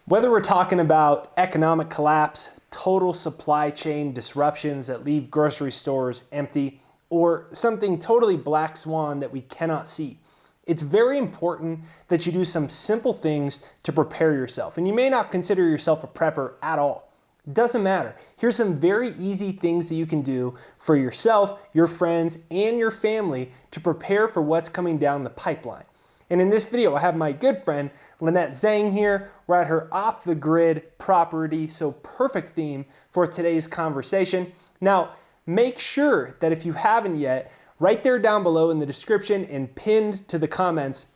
Whether we're talking about economic collapse, total supply chain disruptions that leave grocery stores empty, or something totally black swan that we cannot see, it's very important that you do some simple things to prepare yourself. And you may not consider yourself a prepper at all. It doesn't matter. Here's some very easy things that you can do for yourself, your friends, and your family to prepare for what's coming down the pipeline. And in this video, I have my good friend, Lynette Zang here. We're at her off-the-grid property, so perfect theme for today's conversation. Now, make sure that if you haven't yet, right there down below in the description and pinned to the comments,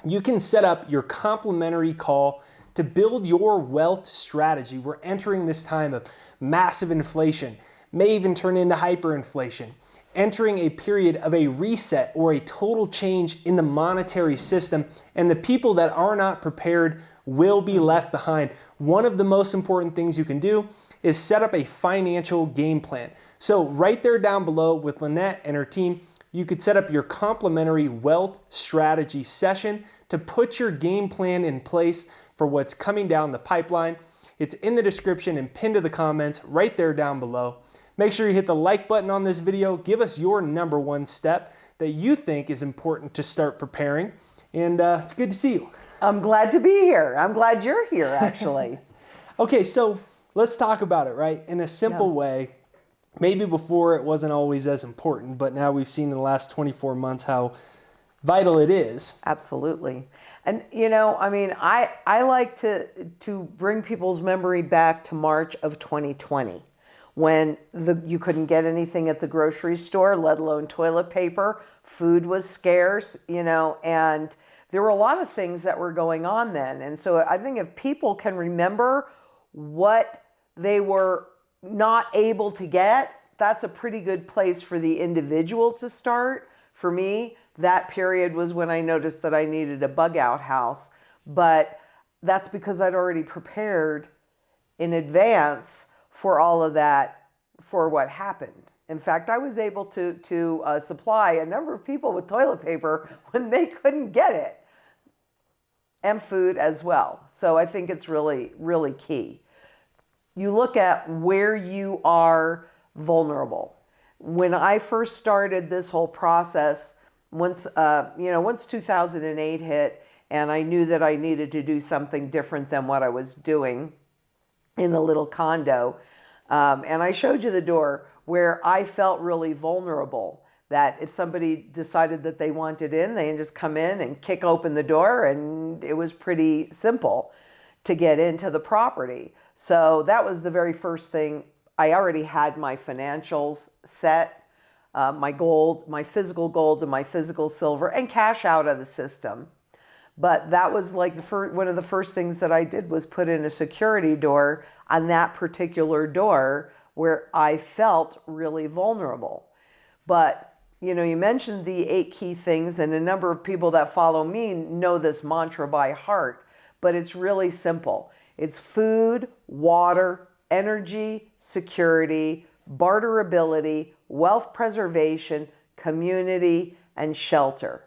you can set up your complimentary call to build your wealth strategy. We're entering this time of massive inflation, may even turn into hyperinflation, entering a period of a reset or a total change in the monetary system, and the people that are not prepared will be left behind. One of the most important things you can do is set up a financial game plan. So right there down below with Lynette and her team, you could set up your complimentary wealth strategy session to put your game plan in place for what's coming down the pipeline. It's in the description and pinned to the comments right there down below. Make sure you hit the like button on this video. Give us your number one step that you think is important to start preparing. And it's good to see you. I'm glad to be here. I'm glad you're here, actually. Okay, so let's talk about it, right? In a simple way. Maybe before it wasn't always as important, but now we've seen in the last 24 months how vital it is. Absolutely. And you know, I mean, I like to bring people's memory back to March of 2020. When you couldn't get anything at the grocery store, let alone toilet paper. Food was scarce, you know, and there were a lot of things that were going on then. And so I think if people can remember what they were not able to get, that's a pretty good place for the individual to start. For me, that period was when I noticed that I needed a bug out house, but that's because I'd already prepared in advance for all of that, for what happened. In fact, I was able to supply a number of people with toilet paper when they couldn't get it, and food as well. So I think it's really, really key. You look at where you are vulnerable. When I first started this whole process, once 2008 hit, and I knew that I needed to do something different than what I was doing in the little condo. And I showed you the door where I felt really vulnerable, that if somebody decided that they wanted in, they can just come in and kick open the door, and it was pretty simple to get into the property. So that was the very first thing. I already had my financials set, my gold, my physical gold and my physical silver, and cash out of the system. But that was like one of the first things that I did was put in a security door on that particular door where I felt really vulnerable. But, you know, you mentioned the 8 key things, and a number of people that follow me know this mantra by heart, but it's really simple. It's food, water, energy, security, barterability, wealth preservation, community, and shelter.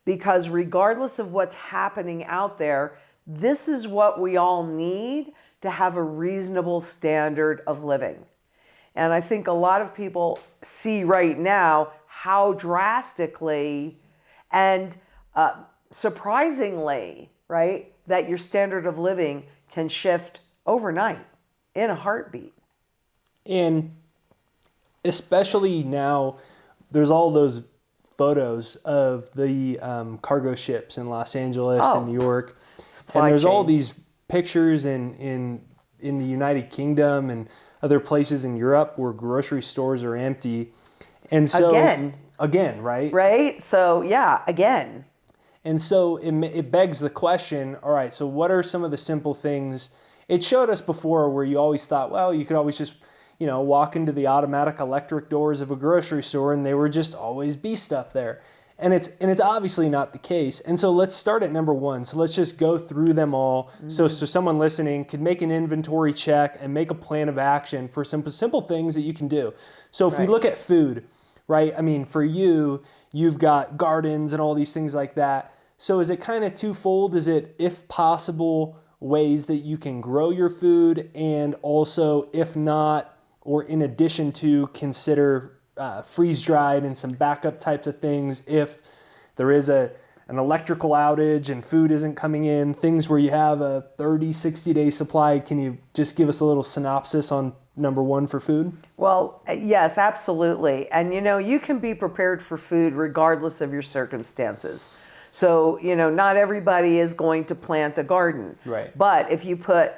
Because regardless of what's happening out there, this is what we all need to have a reasonable standard of living. And I think a lot of people see right now how drastically and surprisingly, right, that your standard of living can shift overnight in a heartbeat. And especially now, there's all those photos of the cargo ships in Los Angeles and New York. And there's all these pictures in the United Kingdom and other places in Europe where grocery stores are empty. And so again, right? Right? So yeah, again. And so it begs the question, all right, so what are some of the simple things? It showed us before where you always thought, well, you could always just, you know, walk into the automatic electric doors of a grocery store and there would just always be stuff there. And it's obviously not the case. And so let's start at number 1. So let's just go through them all. Mm-hmm. So someone listening could make an inventory check and make a plan of action for some simple things that you can do. So if we look at food, right? I mean, for you, you've got gardens and all these things like that. So is it kind of twofold? Is it, if possible, ways that you can grow your food, and also, if not, or in addition to, consider freeze-dried and some backup types of things if there is an electrical outage and food isn't coming in, things where you have a 30, 60-day supply. Can you just give us a little synopsis on number one for food? Well, yes, absolutely. And you can be prepared for food regardless of your circumstances. So, not everybody is going to plant a garden. Right. But if you put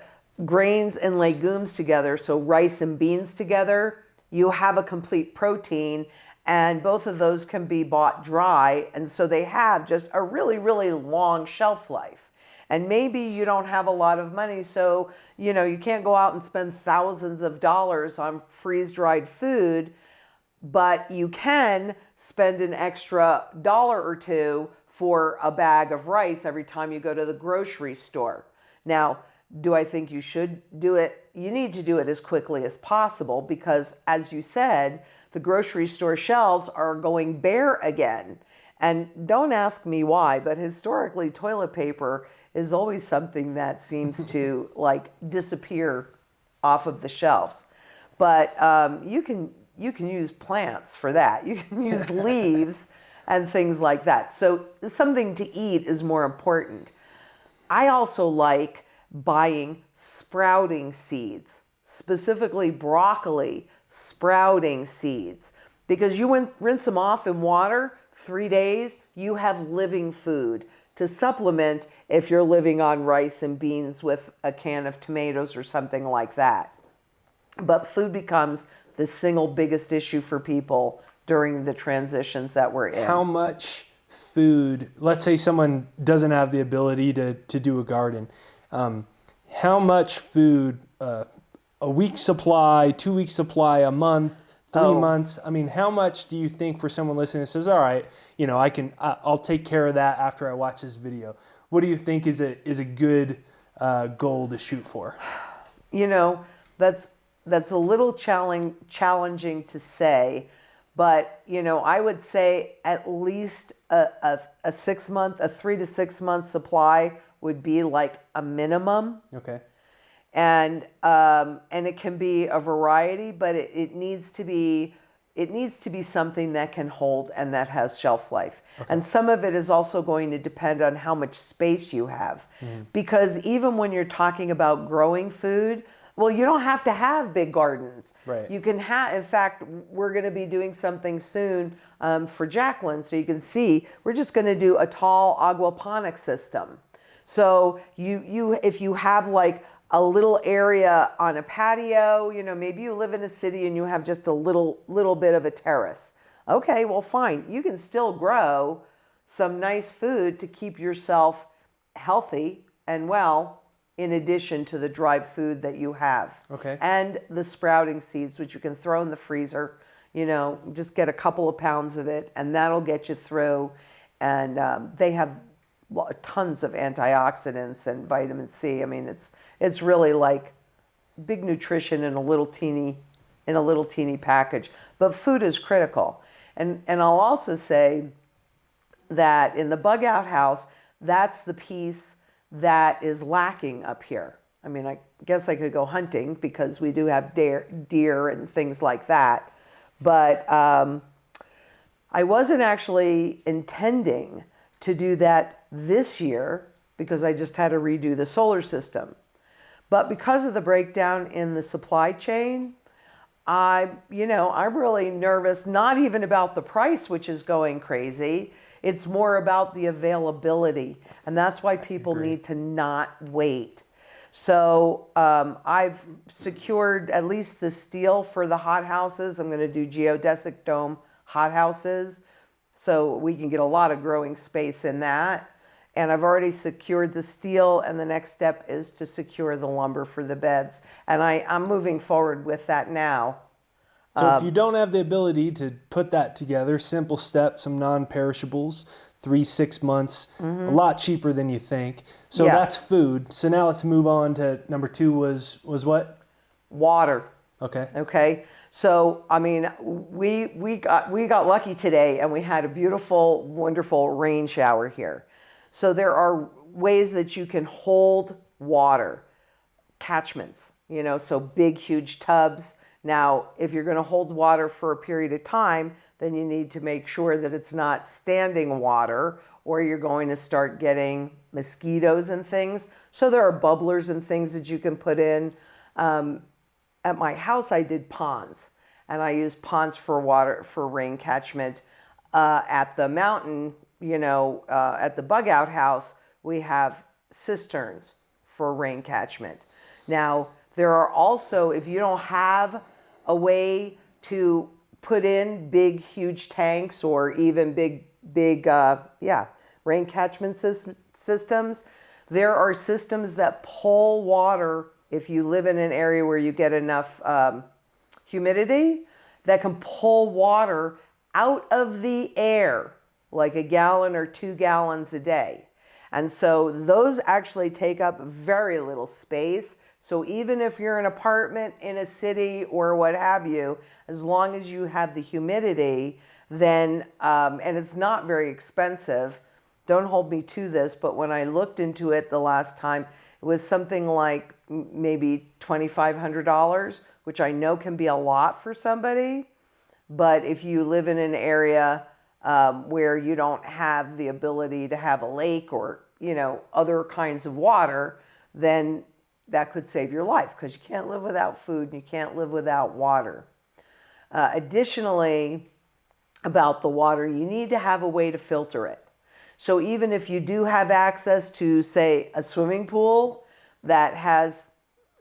grains and legumes together, so rice and beans together, you have a complete protein, and both of those can be bought dry, and so they have just a really, really long shelf life. And maybe you don't have a lot of money, so you can't go out and spend thousands of dollars on freeze-dried food, but you can spend an extra dollar or two for a bag of rice every time you go to the grocery store. Now, do I think you should do it? You need to do it as quickly as possible because, as you said, the grocery store shelves are going bare again. And don't ask me why, but historically, toilet paper is always something that seems to disappear off of the shelves. But you can use plants for that. You can use leaves and things like that. So something to eat is more important. I also like buying sprouting seeds, specifically broccoli sprouting seeds, because you rinse them off in water 3 days, you have living food to supplement if you're living on rice and beans with a can of tomatoes or something like that. But food becomes the single biggest issue for people during the transitions that we're in. How much food, let's say someone doesn't have the ability to do a garden, how much food, a week supply, 2 week supply, a month, 3 months? I mean, how much do you think for someone listening that says, all right, I'll take care of that after I watch this video? What do you think is a good goal to shoot for? That's a little challenging to say, but I would say at least a 3 to 6 month supply would be like a minimum. Okay. And it can be a variety, but it needs to be something that can hold and that has shelf life. Okay. And some of it is also going to depend on how much space you have. Mm-hmm. Because even when you're talking about growing food, well, you don't have to have big gardens. Right. You can have, in fact, we're going to be doing something soon for Jacqueline, so you can see, we're just going to do a tall aquaponics system. So if you have like a little area on a patio, maybe you live in a city and you have just a little bit of a terrace. Okay, well, fine. You can still grow some nice food to keep yourself healthy and well, in addition to the dried food that you have. Okay. And the sprouting seeds, which you can throw in the freezer, just get a couple of pounds of it and that'll get you through. And they have tons of antioxidants and vitamin C. I mean, it's really like big nutrition in a little teeny package. But food is critical. And I'll also say that in the bug out house, that's the piece that is lacking up here. I mean, I guess I could go hunting because we do have deer and things like that. But I wasn't actually intending to do that this year because I just had to redo the solar system. But because of the breakdown in the supply chain, I'm really nervous, not even about the price, which is going crazy. It's more about the availability. And that's why people need to not wait. So I've secured at least the steel for the hothouses. I'm going to do geodesic dome hothouses so we can get a lot of growing space in that. And I've already secured the steel, and the next step is to secure the lumber for the beds. And I'm moving forward with that now. So if you don't have the ability to put that together, simple step, some non-perishables, 3-6 months, a lot cheaper than you think. So that's food. So now let's move on to number 2 was what? Water. Okay. Okay. So, I mean, we got lucky today and we had a beautiful, wonderful rain shower here. So there are ways that you can hold water catchments, so big, huge tubs. Now, if you're going to hold water for a period of time, then you need to make sure that it's not standing water, or you're going to start getting mosquitoes and things. So there are bubblers and things that you can put in. At my house, I did ponds, and I used ponds for water, for rain catchment. At the mountain, at the bug out house, we have cisterns for rain catchment. Now, there are also, if you don't have a way to put in big, huge tanks or even big, rain catchment systems, there are systems that pull water. If you live in an area where you get enough humidity, that can pull water out of the air, like a gallon or 2 gallons a day. And so those actually take up very little space. So even if you're an apartment in a city or what have you, as long as you have the humidity, then, and it's not very expensive, don't hold me to this, but when I looked into it the last time, it was something like maybe $2,500, which I know can be a lot for somebody. But if you live in an area where you don't have the ability to have a lake or, other kinds of water, then that could save your life, because you can't live without food and you can't live without water. Additionally, about the water, you need to have a way to filter it. So even if you do have access to, say, a swimming pool that has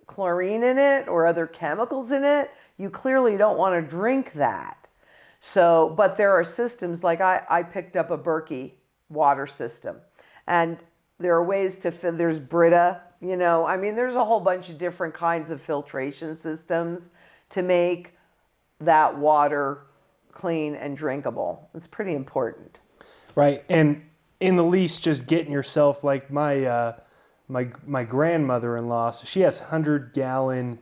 chlorine in it or other chemicals in it, you clearly don't want to drink that. So, but there are systems, like I picked up a Berkey water system, and there are ways to, there's Brita, there's a whole bunch of different kinds of filtration systems to make that water clean and drinkable. It's pretty important. Right. And in the least, just getting yourself, like my grandmother-in-law, so she has 100-gallon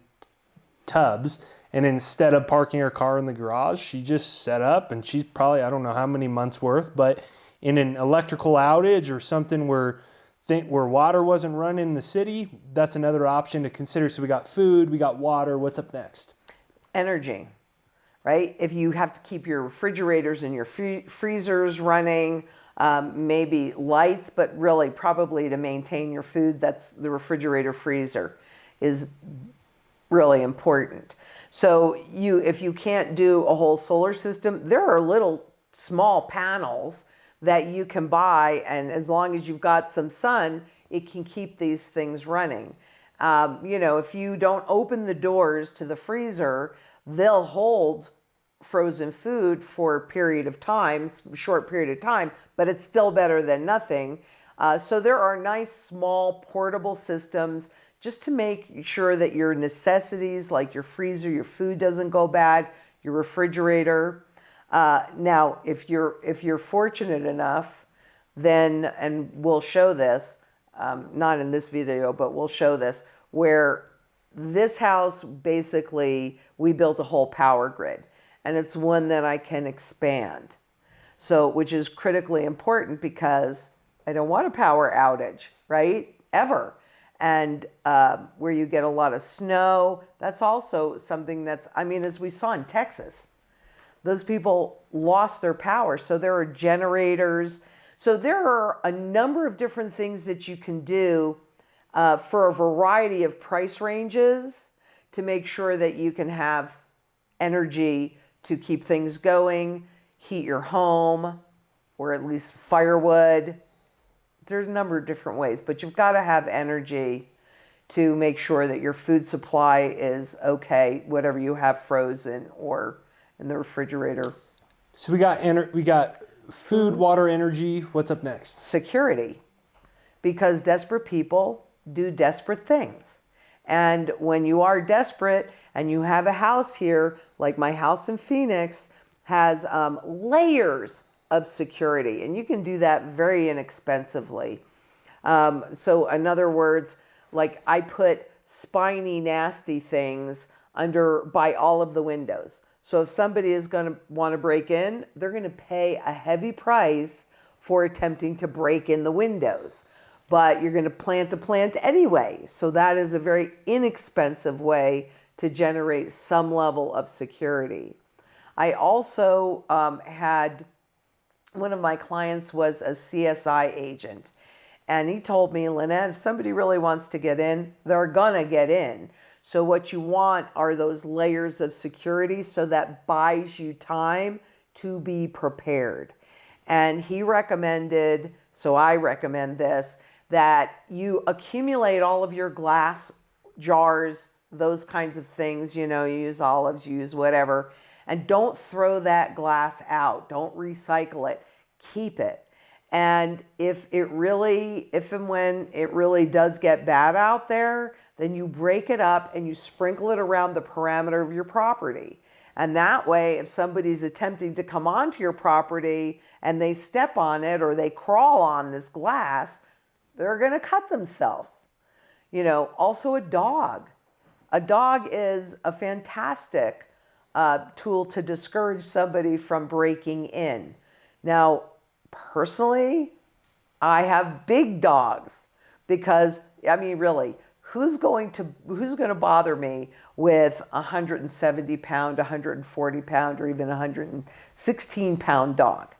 tubs, and instead of parking her car in the garage, she just set up, and she's probably, I don't know how many months worth, but in an electrical outage or something where water wasn't running in the city, that's another option to consider. So we got food, we got water. What's up next? Energy, right? If you have to keep your refrigerators and your freezers running, maybe lights, but really probably to maintain your food, that's the refrigerator freezer is really important. So if you can't do a whole solar system, there are little small panels that you can buy, and as long as you've got some sun, it can keep these things running. If you don't open the doors to the freezer, they'll hold frozen food for a period of time, short period of time, but it's still better than nothing. So there are nice small portable systems just to make sure that your necessities, like your freezer, your food doesn't go bad, your refrigerator. Now, if you're fortunate enough, then, and we'll show this, not in this video, but we'll show this, where this house, basically, we built a whole power grid, and it's one that I can expand. So, which is critically important because I don't want a power outage, right? Ever. And where you get a lot of snow, that's also something that's, as we saw in Texas, those people lost their power. So there are generators. So there are a number of different things that you can do for a variety of price ranges to make sure that you can have energy to keep things going, heat your home, or at least firewood. There's a number of different ways, but you've got to have energy to make sure that your food supply is okay, whatever you have frozen or in the refrigerator. So we got food, water, energy. What's up next? Security, because desperate people do desperate things. And when you are desperate and you have a house here, like my house in Phoenix has layers of security, and you can do that very inexpensively. So in other words, like I put spiny, nasty things by all of the windows. So if somebody is going to want to break in, they're going to pay a heavy price for attempting to break in the windows. but you're going to plant a plant anyway. So that is a very inexpensive way to generate some level of security. I also had one of my clients was a CSI agent. And he told me, Lynette, if somebody really wants to get in, they're going to get in. So what you want are those layers of security so that buys you time to be prepared. And he recommended, so I recommend this, that you accumulate all of your glass jars, those kinds of things, you use olives, you use whatever, and don't throw that glass out. Don't recycle it. Keep it. And if and when it really does get bad out there, then you break it up and you sprinkle it around the perimeter of your property. And that way, if somebody's attempting to come onto your property and they step on it or they crawl on this glass, they're going to cut themselves. Also a dog. A dog is a fantastic tool to discourage somebody from breaking in. Now, personally, I have big dogs because, really, who's going to bother me with a 170-pound, 140-pound, or even 116-pound dog,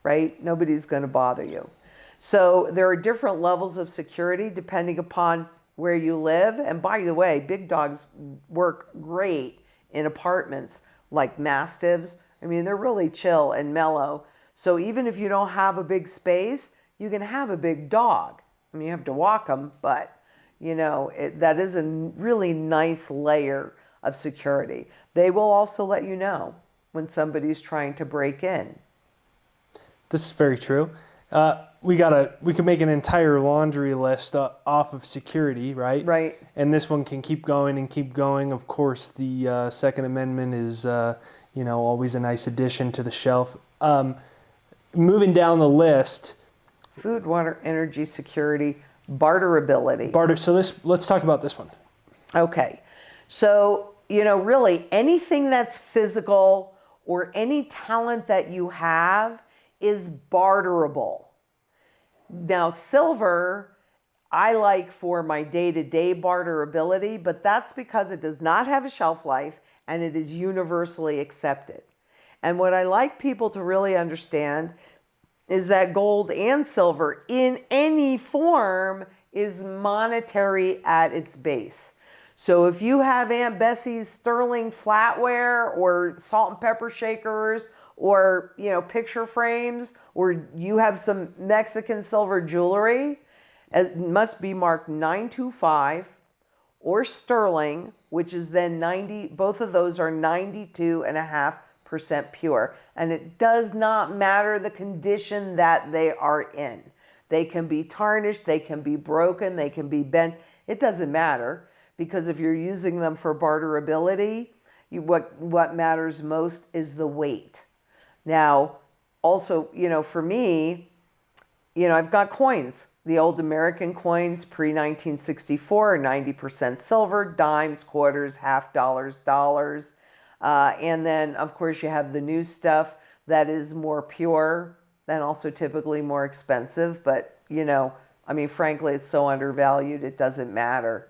right? Nobody's going to bother you. So there are different levels of security depending upon where you live. And by the way, big dogs work great in apartments like Mastiffs. They're really chill and mellow. So even if you don't have a big space, you can have a big dog. You have to walk them, but that is a really nice layer of security. They will also let you know when somebody's trying to break in. This is very true. We can make an entire laundry list off of security, right? Right. And this one can keep going and keep going. Of course, the Second Amendment is, always a nice addition to the shelf. Moving down the list. Food, water, energy, security, barterability. So let's talk about this one. Okay. So, really anything that's physical or any talent that you have is barterable. Now, silver, I like for my day-to-day barterability, but that's because it does not have a shelf life and it is universally accepted. And what I like people to really understand is that gold and silver in any form is monetary at its base. So if you have Aunt Bessie's sterling flatware or salt and pepper shakers or, picture frames, or you have some Mexican silver jewelry, it must be marked 925 or sterling, which is then 90, both of those are 92.5% pure. And it does not matter the condition that they are in. They can be tarnished, they can be broken, they can be bent. It doesn't matter, because if you're using them for barterability, what matters most is the weight. Now, also, for me, I've got coins. The old American coins pre-1964 are 90% silver, dimes, quarters, half dollars, dollars. And then, of course, you have the new stuff that is more pure and also typically more expensive. But, frankly, it's so undervalued, it doesn't matter.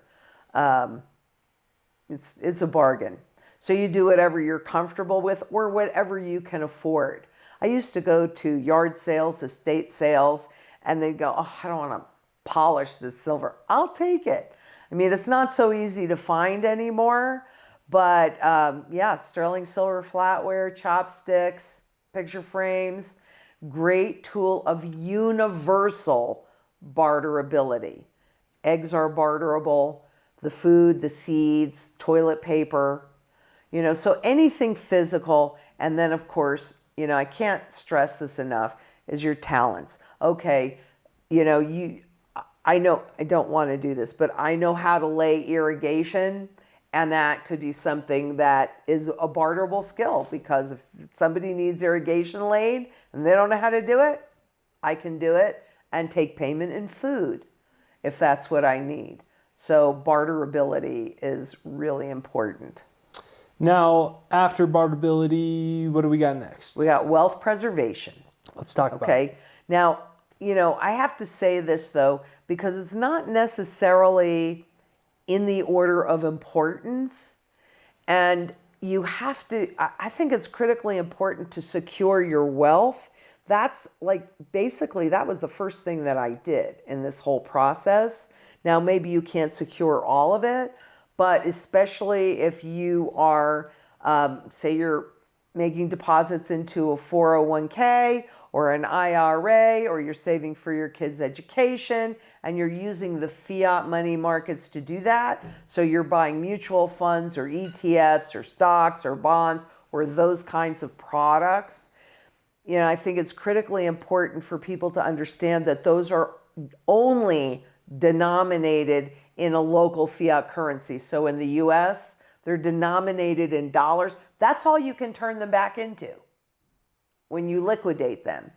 It's a bargain. So you do whatever you're comfortable with or whatever you can afford. I used to go to yard sales, estate sales, and they'd go, oh, I don't want to polish this silver. I'll take it. It's not so easy to find anymore, but sterling silver flatware, chopsticks, picture frames, great tool of universal barterability. Eggs are barterable, the food, the seeds, toilet paper, so anything physical. And then, of course, I can't stress this enough, is your talents. Okay, I know I don't want to do this, but I know how to lay irrigation, and that could be something that is a barterable skill, because if somebody needs irrigation laid and they don't know how to do it, I can do it and take payment in food if that's what I need. So barterability is really important. Now, after barterability, what do we got next? We got wealth preservation. Let's talk about it. Okay. Now, I have to say this, though, because it's not necessarily in the order of importance. And you have to, I think it's critically important to secure your wealth. That's like, basically, that was the first thing that I did in this whole process. Now, maybe you can't secure all of it, but especially if you are, say you're making deposits into a 401k or an IRA, or you're saving for your kids' education, and you're using the fiat money markets to do that. So you're buying mutual funds or ETFs or stocks or bonds or those kinds of products. You know, I think it's critically important for people to understand that those are only denominated in a local fiat currency. So in the US, they're denominated in dollars. That's all you can turn them back into when you liquidate them.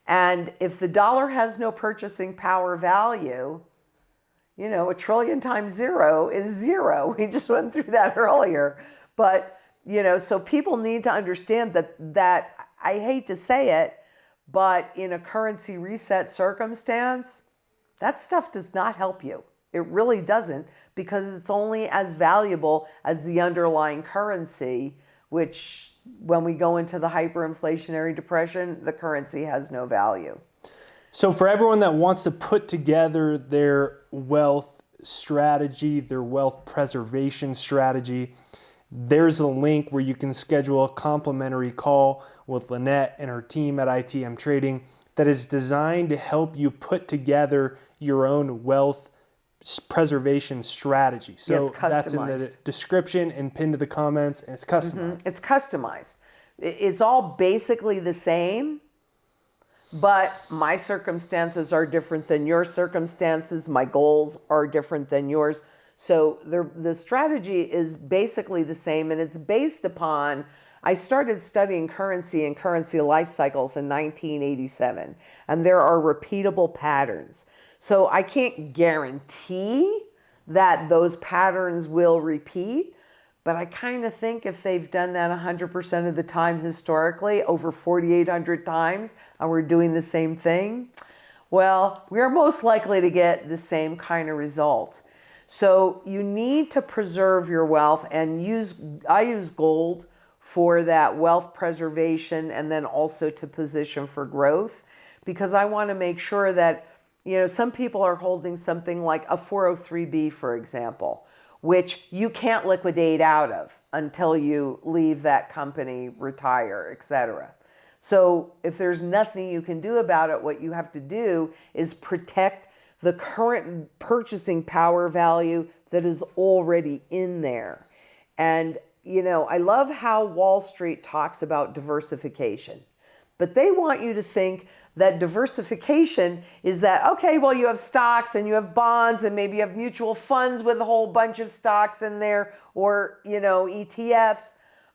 And if the dollar has no purchasing power value, you know, 1 trillion times zero is zero. We just went through that earlier. But, you know, so people need to understand that I hate to say it, but in a currency reset circumstance, that stuff does not help you. It really doesn't, because it's only as valuable as the underlying currency, which when we go into the hyperinflationary depression, the currency has no value. So for everyone that wants to put together their wealth strategy, their wealth preservation strategy, there's a link where you can schedule a complimentary call with Lynette and her team at ITM Trading that is designed to help you put together your own wealth preservation strategy. So that's in the description and pinned to the comments, and it's customized. It's customized. It's all basically the same, but my circumstances are different than your circumstances. My goals are different than yours. So the strategy is basically the same, and it's based upon, I started studying currency and currency life cycles in 1987, and there are repeatable patterns. So I can't guarantee that those patterns will repeat, but I kind of think if they've done that 100% of the time historically, over 4,800 times, and we're doing the same thing, well, we're most likely to get the same kind of result. So you need to preserve your wealth, and I use gold for that wealth preservation, and then also to position for growth, because I want to make sure that, you know, some people are holding something like a 403B, for example, which you can't liquidate out of until you leave that company, retire, etc. So if there's nothing you can do about it, what you have to do is protect the current purchasing power value that is already in there. And, you know, I love how Wall Street talks about diversification, but they want you to think that diversification is that, okay, well, you have stocks and you have bonds and maybe you have mutual funds with a whole bunch of stocks in there, or, you know, ETFs,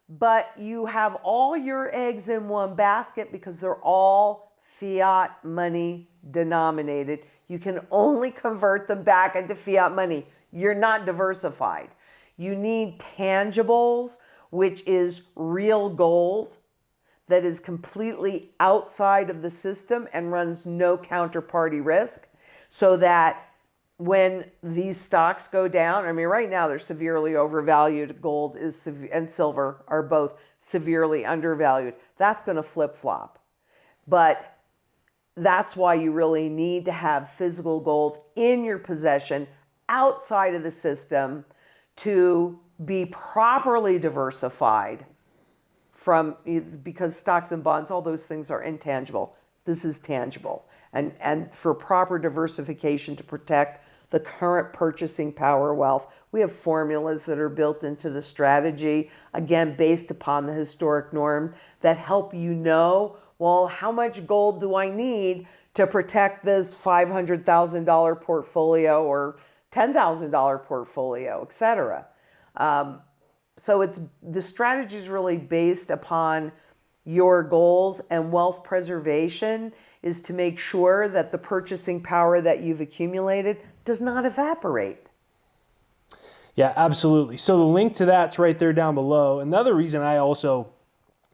but you have all your eggs in one basket because they're all fiat money denominated. You can only convert them back into fiat money. You're not diversified. You need tangibles, which is real gold that is completely outside of the system and runs no counterparty risk, so that when these stocks go down, I mean, right now they're severely overvalued. Gold is and silver are both severely undervalued. That's going to flip-flop. But that's why you really need to have physical gold in your possession outside of the system to be properly diversified from, because stocks and bonds, all those things are intangible. This is tangible. And for proper diversification to protect the current purchasing power wealth, we have formulas that are built into the strategy, again, based upon the historic norm, that help you know, well, how much gold do I need to protect this $500,000 portfolio or $10,000 portfolio, et cetera. So the strategy is really based upon your goals, and wealth preservation is to make sure that the purchasing power that you've accumulated does not evaporate. Yeah, absolutely. So the link to that's right there down below. Another reason I also,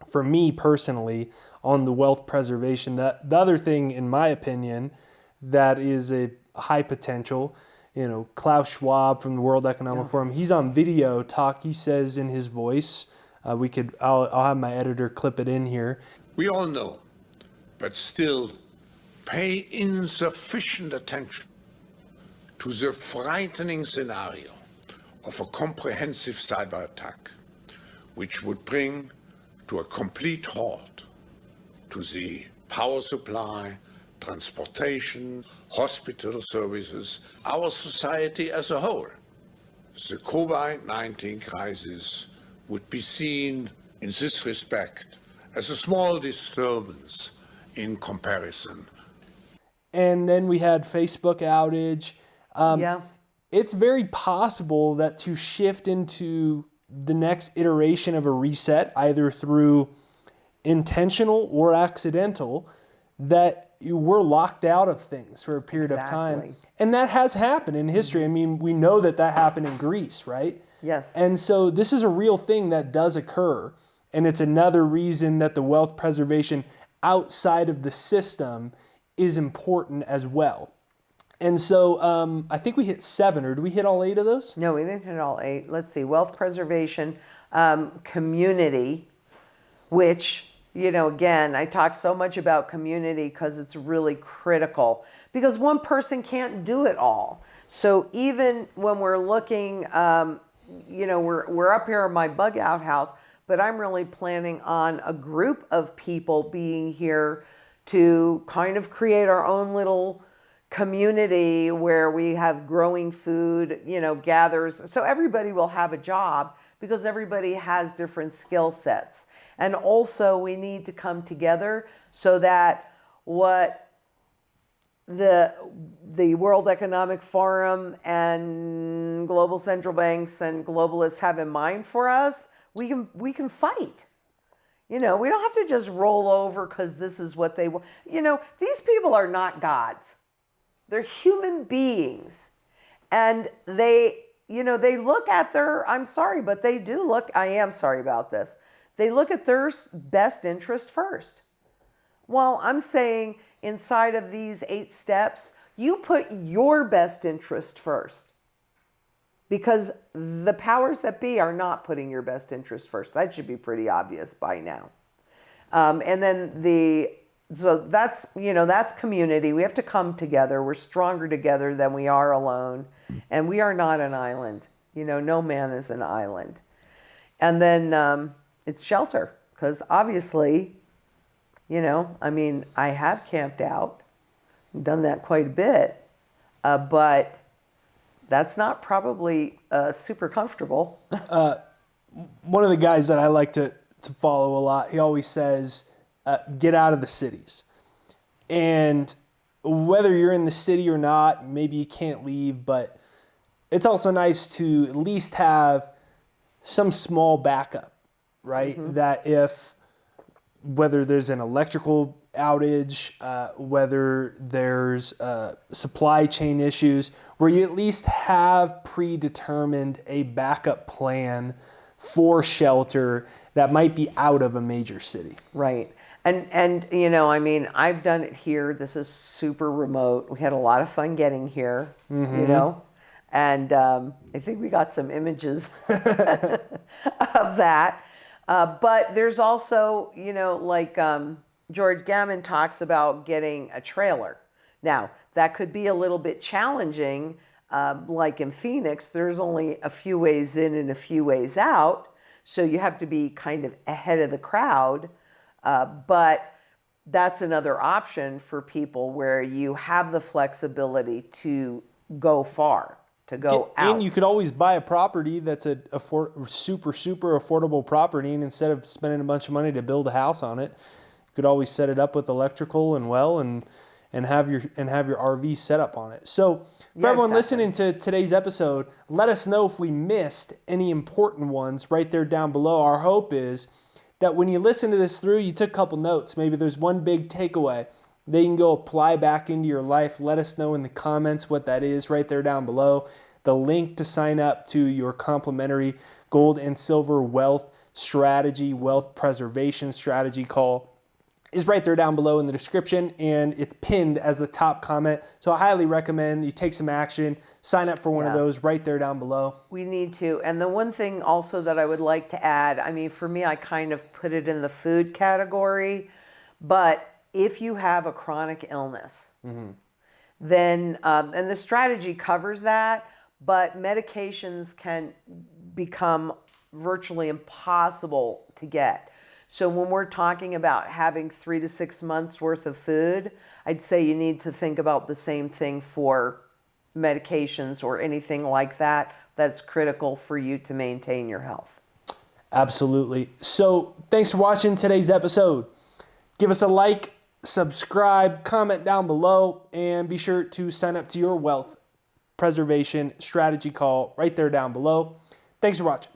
for me personally, on the wealth preservation, that the other thing, in my opinion, that is a high potential. Klaus Schwab from the World Economic Forum, he's on video talk. He says in his voice, I'll have my editor clip it in here. We all know, but still pay insufficient attention to the frightening scenario of a comprehensive cyber attack, which would bring to a complete halt to the power supply, transportation, hospital services, our society as a whole. The COVID-19 crisis would be seen in this respect as a small disturbance in comparison. And then we had Facebook outage. It's very possible that to shift into the next iteration of a reset, either through intentional or accidental, that we're locked out of things for a period of time. And that has happened in history. I mean, we know that happened in Greece, right? Yes. And so this is a real thing that does occur. And it's another reason that the wealth preservation outside of the system is important as well. And so I think we hit 7, or did we hit all 8 of those? No, we didn't hit all 8. Let's see. Wealth preservation, community, which, again, I talk so much about community because it's really critical, because one person can't do it all. So even when we're looking, we're up here in my bug out house, but I'm really planning on a group of people being here to kind of create our own little community where we have growing food, gathers. So everybody will have a job because everybody has different skill sets. And also we need to come together so that what the World Economic Forum and global central banks and globalists have in mind for us, we can fight. We don't have to just roll over because this is what they want. These people are not gods. They're human beings. And they look at I'm sorry, but they do look, I am sorry about this. They look at their best interest first. Well, I'm saying inside of these 8 steps, you put your best interest first. Because the powers that be are not putting your best interest first. That should be pretty obvious by now. And then so that's community. We have to come together. We're stronger together than we are alone. And we are not an island. No man is an island. And then it's shelter. Because obviously, I have camped out, done that quite a bit. But that's not probably super comfortable. One of the guys that I like to follow a lot, he always says, get out of the cities. And whether you're in the city or not, maybe you can't leave, but it's also nice to at least have some small backup, right? Mm-hmm. That whether there's an electrical outage, whether there's supply chain issues, where you at least have predetermined a backup plan for shelter that might be out of a major city. Right. And I've done it here. This is super remote. We had a lot of fun getting here, mm-hmm. And I think we got some images of that. But there's also, George Gammon talks about getting a trailer. Now, that could be a little bit challenging. Like in Phoenix, there's only a few ways in and a few ways out. So you have to be kind of ahead of the crowd. But that's another option for people where you have the flexibility to go far, to go out. And you could always buy a property that's a super, super affordable property. And instead of spending a bunch of money to build a house on it, you could always set it up with electrical and have your RV set up on it. So for everyone listening to today's episode, let us know if we missed any important ones right there down below. Our hope is that when you listen to this through, you took a couple notes. Maybe there's one big takeaway that you can go apply back into your life. Let us know in the comments what that is right there down below. The link to sign up to your complimentary gold and silver wealth strategy, wealth preservation strategy call. is right there down below in the description, and it's pinned as the top comment. So I highly recommend you take some action, sign up for one of those right there down below. We need to. And the one thing also that I would like to add, I mean, for me, I kind of put it in the food category, but if you have a chronic illness, then, and the strategy covers that, but medications can become virtually impossible to get. So when we're talking about having 3 to 6 months worth of food, I'd say you need to think about the same thing for medications or anything like that that's critical for you to maintain your health. Absolutely. So thanks for watching today's episode. Give us a like, subscribe, comment down below, and be sure to sign up to your wealth preservation strategy call right there down below. Thanks for watching.